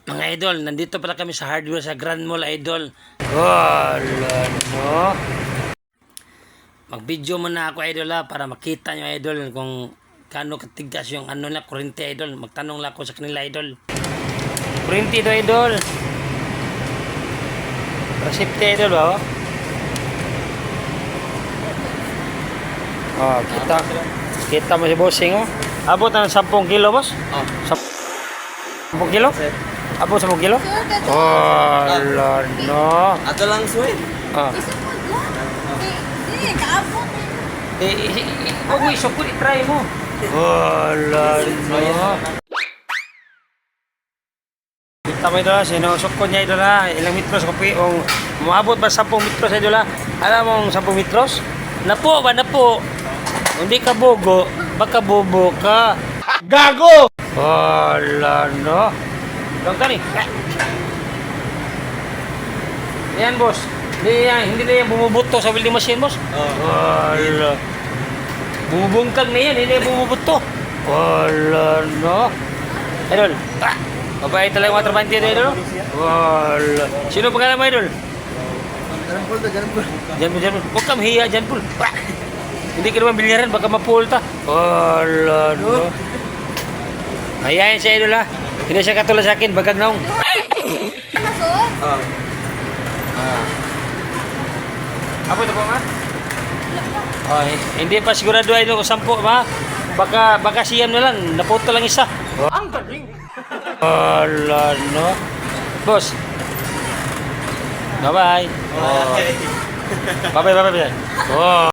Mga idol, nandito pala kami sa hardware sa Grand Mall, idol. Wala, no? Mag-video muna ako, idol, para makita nyo, idol, kung kano katigas yung ano na kurente, idol. Magtanong lang ako sa kanila, idol. Kurente ito, idol. Resipte, idol, ba? Oh, kita mo si bossing, oh. Abot na ng 10 kilo, boss? Oh. 10 kilo? Abot 10 kilo? Wala, no? Ato lang sweet. Ah. Huwag mo isukot, i-try mo. Wala, no? Kita mo ito, sinusukot niya ito na. Ilang metros ko po, umabot ba 10 metros ito na? Alam mo 10 metros? Napo ba, napo? Hindi ka bogo, baka bobo ka. Gago! Wala, no? Dong tani. Yan, boss. Hindi na yan bumubuto sa welding machine, boss. Wala. Bumubungkag na yan, hindi na yan bumubuto. Wala, no? Idol. Babae talaga mga trabante ito, idol. Wala. Sino pangalan mo, idol? Jan Paul. Huwag ka mahiya, Jan Paul. Hindi ka naman bilyaran, baka ma-pull ta. Wala, no? Hayain siya, idol, ha? Hindi siya katulad sa akin, bagag naong. Apa ito po, ma? Hindi pa sigurado, idol, kung 10, ma. Baka siyam na lang, naputo lang isa. Ang galing! Wala, no? Boss. Bye-bye. Bye-bye. Oh.